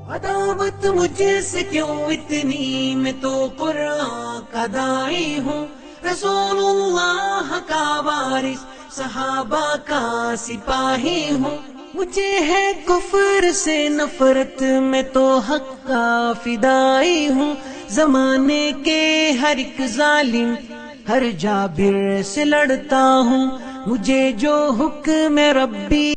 عداوت مجھ سے کیوں اتنی، میں تو قرآن کا داعی ہوں، رسول اللہ کا وارث، صحابہ کا سپاہی ہوں، مجھے ہے کفر سے نفرت، میں تو حق کا فدائی ہوں، زمانے کے ہر ایک ظالم ہر جابر سے لڑتا ہوں، مجھے جو حکم ربی۔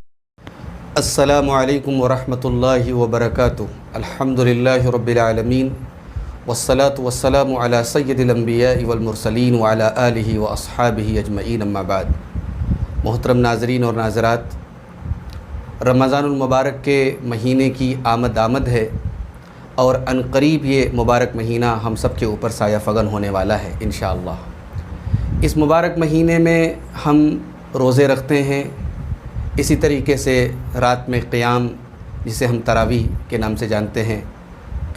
السلام علیکم ورحمۃ اللہ وبرکاتہ۔ الحمدللہ رب العالمین، والصلاة والسلام علی سید الانبیاء والمرسلین وعلی آلہ واصحابہ اجمعین، اما بعد۔ محترم ناظرین اور ناظرات، رمضان المبارک کے مہینے کی آمد ہے اور عنقریب یہ مبارک مہینہ ہم سب کے اوپر سایہ فگن ہونے والا ہے انشاءاللہ۔ اس مبارک مہینے میں ہم روزے رکھتے ہیں، اسی طریقے سے رات میں قیام، جسے ہم تراویح کے نام سے جانتے ہیں،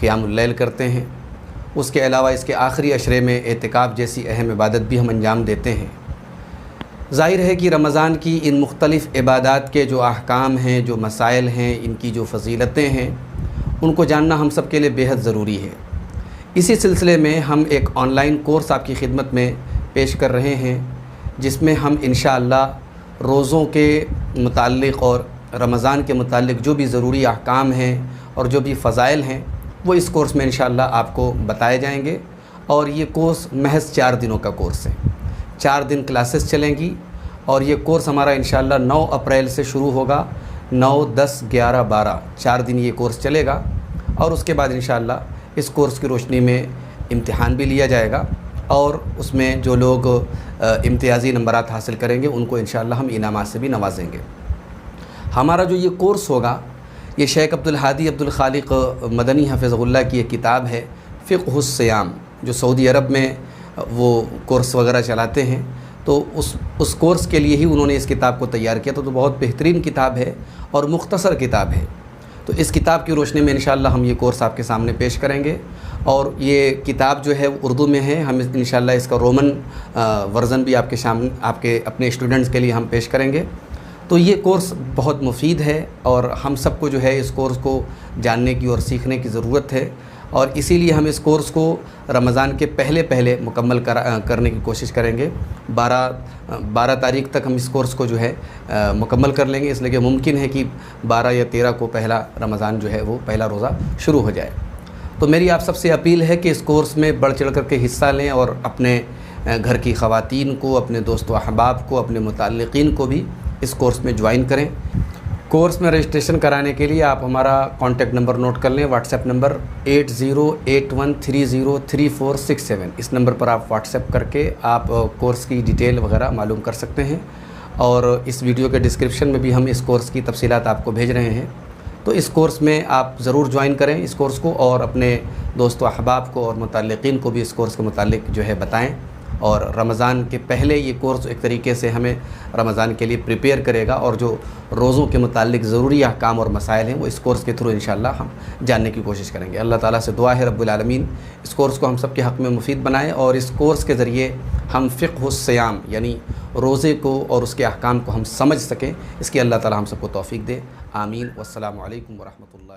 قیام اللیل کرتے ہیں۔ اس کے علاوہ اس کے آخری عشرے میں اعتکاف جیسی اہم عبادت بھی ہم انجام دیتے ہیں۔ ظاہر ہے کہ رمضان کی ان مختلف عبادات کے جو احکام ہیں، جو مسائل ہیں، ان کی جو فضیلتیں ہیں، ان کو جاننا ہم سب کے لیے بیحد ضروری ہے۔ اسی سلسلے میں ہم ایک آن لائن کورس آپ کی خدمت میں پیش کر رہے ہیں، جس میں ہم انشاءاللہ روزوں کے متعلق اور رمضان کے متعلق جو بھی ضروری احکام ہیں اور جو بھی فضائل ہیں، وہ اس کورس میں انشاءاللہ آپ کو بتائے جائیں گے۔ اور یہ کورس محض 4 دنوں کا کورس ہے، 4 دن کلاسز چلیں گی، اور یہ کورس ہمارا انشاءاللہ 9 اپریل سے شروع ہوگا، 9، 10، 11، 12 4 دن یہ کورس چلے گا، اور اس کے بعد انشاءاللہ اس کورس کی روشنی میں امتحان بھی لیا جائے گا، اور اس میں جو لوگ امتیازی نمبرات حاصل کریں گے ان کو انشاءاللہ ہم انعامات سے بھی نوازیں گے۔ ہمارا جو یہ کورس ہوگا، یہ شیخ عبدالہادی عبدالخالق مدنی حفظہ اللہ کی ایک کتاب ہے، فقہ الصیام، جو سعودی عرب میں وہ کورس وغیرہ چلاتے ہیں، تو اس کورس کے لیے ہی انہوں نے اس کتاب کو تیار کیا، تو بہت بہترین کتاب ہے اور مختصر کتاب ہے۔ تو اس کتاب کی روشنی میں انشاءاللہ ہم یہ کورس آپ کے سامنے پیش کریں گے، اور یہ کتاب جو ہے اردو میں ہے، ہم انشاءاللہ اس کا رومن ورژن بھی آپ کے اپنے اسٹوڈنٹس کے لیے ہم پیش کریں گے۔ تو یہ کورس بہت مفید ہے، اور ہم سب کو جو ہے اس کورس کو جاننے کی اور سیکھنے کی ضرورت ہے، اور اسی لیے ہم اس کورس کو رمضان کے پہلے مکمل کرنے کی کوشش کریں گے۔ 12 تاریخ تک ہم اس کورس کو جو ہے مکمل کر لیں گے، اس لیے کہ ممکن ہے کہ 12 یا 13 کو پہلا رمضان جو ہے وہ پہلا روزہ شروع ہو جائے۔ تو میری آپ سب سے اپیل ہے کہ اس کورس میں بڑھ چڑھ کر کے حصہ لیں، اور اپنے گھر کی خواتین کو، اپنے دوست و احباب کو، اپنے متعلقین کو بھی اس کورس میں جوائن کریں۔ کورس میں رجسٹریشن کرانے کے لیے آپ ہمارا کانٹیکٹ نمبر نوٹ کر لیں، واٹس ایپ نمبر 8081303467، اس نمبر پر آپ واٹس ایپ کر کے آپ کورس کی ڈیٹیل وغیرہ معلوم کر سکتے ہیں، اور اس ویڈیو کے ڈسکرپشن میں بھی ہم اس کورس کی تفصیلات آپ کو بھیج رہے ہیں۔ تو اس کورس میں آپ ضرور جوائن کریں اس کورس کو، اور اپنے دوست و احباب کو اور متعلقین کو بھی اس کورس کے متعلق جو ہے بتائیں۔ اور رمضان کے پہلے یہ کورس ایک طریقے سے ہمیں رمضان کے لیے پریپیئر کرے گا، اور جو روزوں کے متعلق ضروری احکام اور مسائل ہیں وہ اس کورس کے تھرو انشاءاللہ ہم جاننے کی کوشش کریں گے۔ اللہ تعالیٰ سے دعا ہے رب العالمین اس کورس کو ہم سب کے حق میں مفید بنائے، اور اس کورس کے ذریعے ہم فقہ الصیام یعنی روزے کو اور اس کے احکام کو ہم سمجھ سکیں، اس کی اللہ تعالیٰ ہم سب کو توفیق دے، آمین۔ والسلام علیکم ورحمۃ اللہ۔